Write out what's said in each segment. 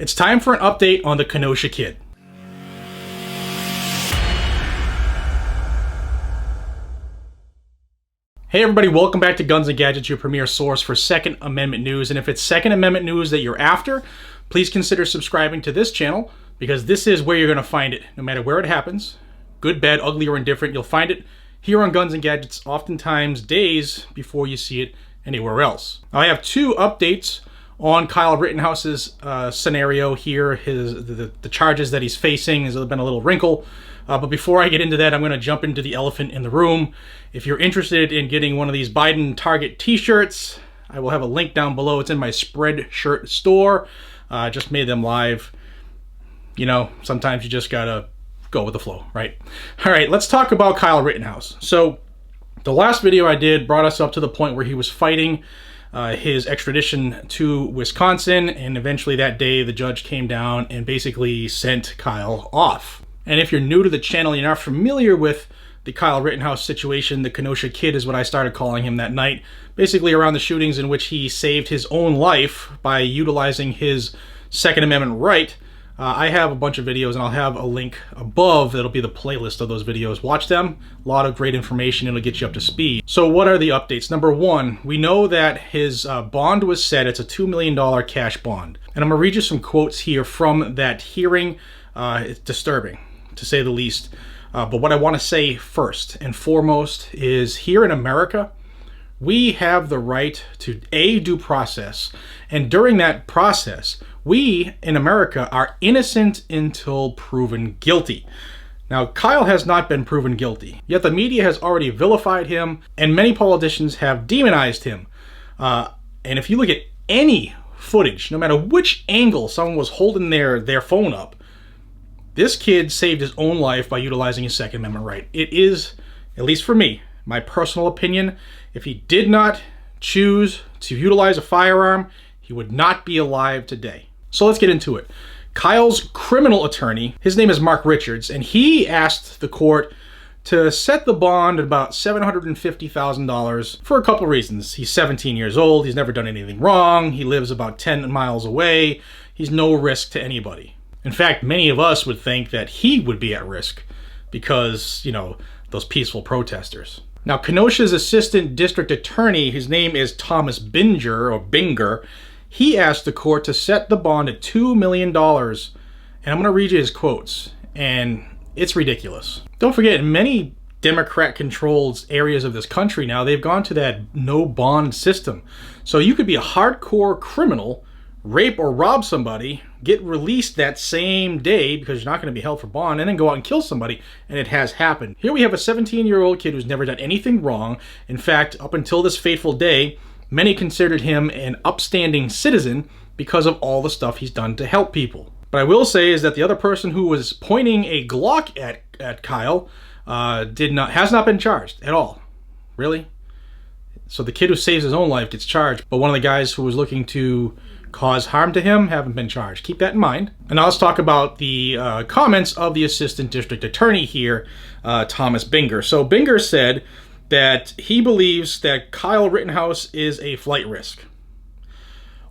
It's time for an update on the Kenosha kid. Hey everybody, welcome back to Guns and Gadgets, your premier source for Second Amendment news. And if it's Second Amendment news that you're after, please consider subscribing to this channel, because this is where you're going to find it, no matter where it happens. Good, bad, ugly, or indifferent, you'll find it here on Guns and Gadgets, oftentimes days before you see it anywhere else. Now, I have two updates on Kyle Rittenhouse's scenario here, the charges that he's facing. There's been a little wrinkle. But before I get into that, I'm going to jump into the elephant in the room. If you're interested in getting one of these Biden Target t-shirts, I will have a link down below. It's in my Spreadshirt store. I just made them live. You know, sometimes you just gotta go with the flow, right? All right, let's talk about Kyle Rittenhouse. So the last video I did brought us up to the point where he was fighting his extradition to Wisconsin, and eventually that day the judge came down and basically sent Kyle off. And if you're new to the channel, you're not familiar with the Kyle Rittenhouse situation, the Kenosha kid is what I started calling him that night, basically around the shootings in which he saved his own life by utilizing his Second Amendment right. I have a bunch of videos, and I'll have a link above that'll be the playlist of those videos. Watch them. A lot of great information. It'll get you up to speed. So what are the updates? Number one, we know that his bond was set. It's a $2 million cash bond. And I'm going to read you some quotes here from that hearing. It's disturbing, to say the least. But what I want to say first and foremost is, here in America, we have the right to a due process. And during that process, we in America are innocent until proven guilty. Now, Kyle has not been proven guilty, yet the media has already vilified him, and many politicians have demonized him. And if you look at any footage, no matter which angle someone was holding their phone up, this kid saved his own life by utilizing his Second Amendment right. It is, at least for me, my personal opinion, if he did not choose to utilize a firearm, he would not be alive today. So let's get into it. Kyle's criminal attorney, his name is Mark Richards, and he asked the court to set the bond at about $750,000 for a couple of reasons. He's 17 years old, he's never done anything wrong, he lives about 10 miles away, he's no risk to anybody. In fact, many of us would think that he would be at risk because, you know, those peaceful protesters. Now, Kenosha's assistant district attorney, his name is Thomas Binger, he asked the court to set the bond at $2 million. And I'm going to read you his quotes, and it's ridiculous. Don't forget, in many Democrat-controlled areas of this country now, they've gone to that no bond system. So you could be a hardcore criminal, rape or rob somebody, get released that same day because you're not going to be held for bond, and then go out and kill somebody, and it has happened. Here we have a 17-year-old kid who's never done anything wrong. In fact, up until this fateful day, many considered him an upstanding citizen because of all the stuff he's done to help people. But I will say is that the other person who was pointing a Glock at Kyle has not been charged at all. Really? So the kid who saves his own life gets charged, but one of the guys who was looking to cause harm to him haven't been charged. Keep that in mind. And now let's talk about the comments of the assistant district attorney here, Thomas Binger. So Binger said that he believes that Kyle Rittenhouse is a flight risk.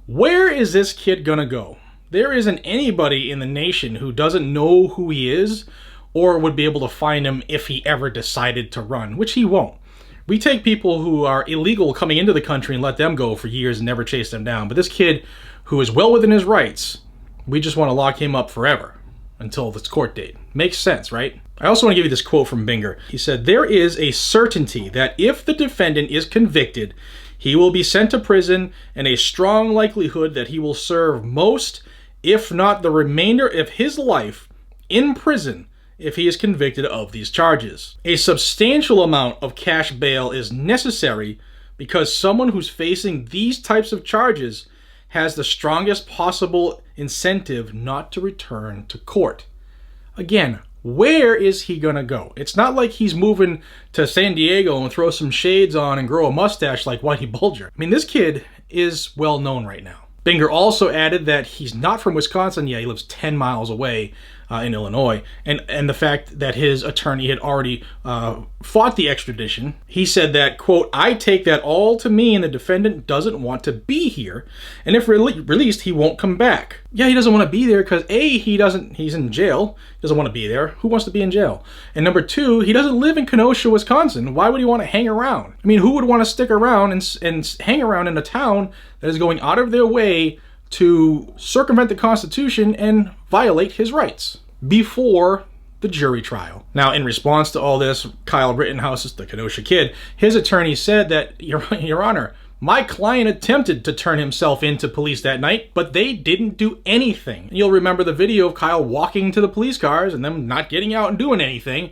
Where is this kid gonna go? There isn't anybody in the nation who doesn't know who he is or would be able to find him if he ever decided to run, which he won't. We take people who are illegal coming into the country and let them go for years and never chase them down. But this kid, who is well within his rights, we just want to lock him up forever until this court date. Makes sense, right? I also want to give you this quote from Binger. He said, "There is a certainty that if the defendant is convicted, he will be sent to prison, and a strong likelihood that he will serve most, if not the remainder of his life, in prison if he is convicted of these charges. A substantial amount of cash bail is necessary because someone who's facing these types of charges has the strongest possible incentive not to return to court." Again, where is he gonna go? It's not like he's moving to San Diego and throw some shades on and grow a mustache like Whitey Bulger. I mean, this kid is well known right now. Binger also added that he's not from Wisconsin. Yeah, he lives 10 miles away. in Illinois, and the fact that his attorney had already fought the extradition. He said that, quote, "I take that all to mean the defendant doesn't want to be here, and if released, he won't come back." Yeah, he doesn't want to be there because A, he's in jail. He doesn't want to be there. Who wants to be in jail? And number two, he doesn't live in Kenosha, Wisconsin. Why would he want to hang around? I mean, who would want to stick around and hang around in a town that is going out of their way to circumvent the Constitution and violate his rights before the jury trial? Now, in response to all this, Kyle Rittenhouse, the Kenosha kid, his attorney said that, Your Honor, my client attempted to turn himself into police that night, but they didn't do anything. And you'll remember the video of Kyle walking to the police cars and them not getting out and doing anything,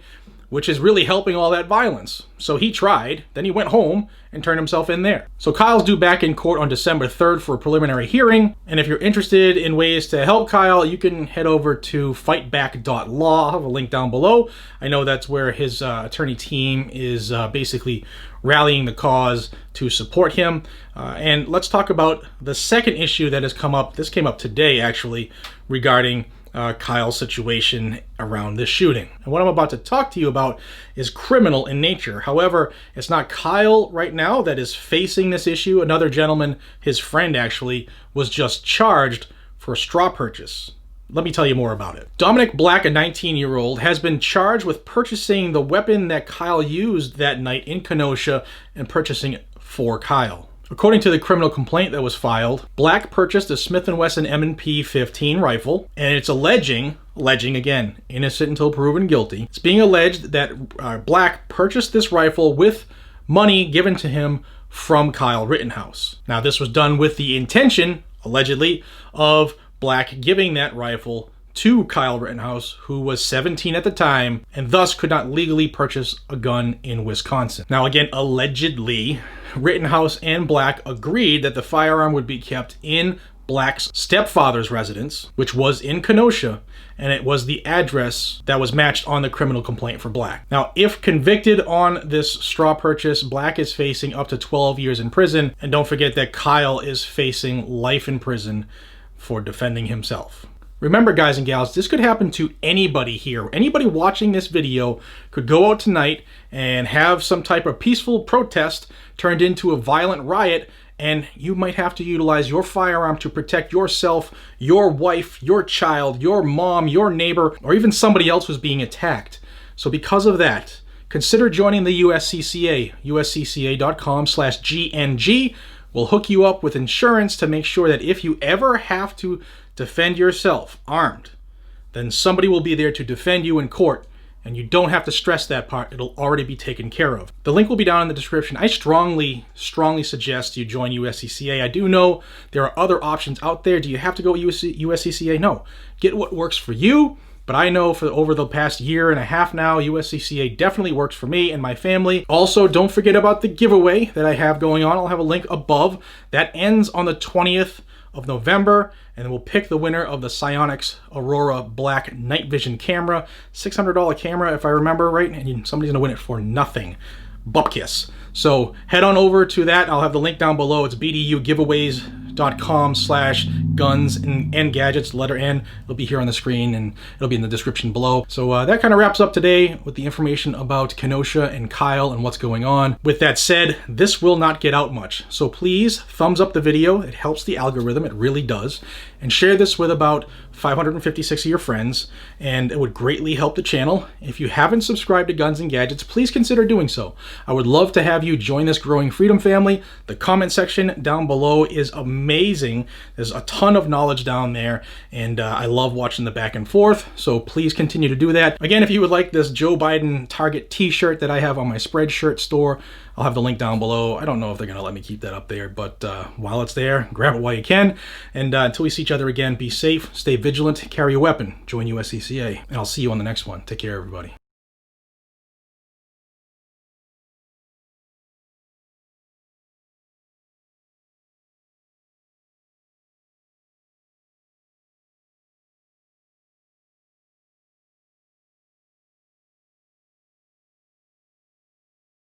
which is really helping all that violence. So he tried, then he went home and turned himself in there. So Kyle's due back in court on December 3rd for a preliminary hearing. And if you're interested in ways to help Kyle, you can head over to fightback.law. I'll have a link down below. I know that's where his attorney team is basically rallying the cause to support him. And let's talk about the second issue that has come up. This came up today, actually, regarding Kyle's situation around this shooting. And what I'm about to talk to you about is criminal in nature. However, it's not Kyle right now that is facing this issue. Another gentleman, his friend actually, was just charged for straw purchase. Let me tell you more about it. Dominic Black, a 19-year-old, has been charged with purchasing the weapon that Kyle used that night in Kenosha and purchasing it for Kyle. According to the criminal complaint that was filed, Black purchased a Smith & Wesson M&P 15 rifle, and it's alleging again, innocent until proven guilty. It's being alleged that Black purchased this rifle with money given to him from Kyle Rittenhouse. Now, this was done with the intention, allegedly, of Black giving that rifle to Kyle Rittenhouse, who was 17 at the time, and thus could not legally purchase a gun in Wisconsin. Now again, allegedly, Rittenhouse and Black agreed that the firearm would be kept in Black's stepfather's residence, which was in Kenosha, and it was the address that was matched on the criminal complaint for Black. Now, if convicted on this straw purchase, Black is facing up to 12 years in prison, and don't forget that Kyle is facing life in prison for defending himself. Remember, guys and gals, this could happen to anybody here. Anybody watching this video could go out tonight and have some type of peaceful protest turned into a violent riot, and you might have to utilize your firearm to protect yourself, your wife, your child, your mom, your neighbor, or even somebody else who's being attacked. So because of that, consider joining the USCCA. uscca.com/GNG will hook you up with insurance to make sure that if you ever have to defend yourself armed, then somebody will be there to defend you in court, and you don't have to stress that part. It'll already be taken care of. The link will be down in the description. I strongly suggest you join USCCA. I do know there are other options out there. Do you have to go USCCA? No. Get what works for you. But I know for over the past year and a half now, USCCA definitely works for me and my family. Also, don't forget about the giveaway that I have going on. I'll have a link above. That ends on the 20th of November, and then we'll pick the winner of the SiOnyx Aurora Black Night Vision camera. $600 camera, if I remember right, and somebody's gonna win it for nothing. Bupkiss. So head on over to that. I'll have the link down below. It's bdugiveaways.com/guns and gadgets, letter N. It'll be here on the screen, and it'll be in the description below. So that kind of wraps up today with the information about Kenosha and Kyle and what's going on. With that said, this will not get out much. So please thumbs up the video. It helps the algorithm. It really does. And share this with about 556 of your friends, and it would greatly help the channel. If you haven't subscribed to Guns and Gadgets, please consider doing so. I would love to have you join this growing freedom family. The comment section down below is amazing. There's a ton of knowledge down there, and I love watching the back and forth, so please continue to do that. Again, if you would like this Joe Biden Target t-shirt that I have on my Spreadshirt store, I'll have the link down below. I don't know if they're going to let me keep that up there, but while it's there, grab it while you can. And until we see each other again, be safe, stay vigilant, carry a weapon, join USCCA, and I'll see you on the next one. Take care, everybody.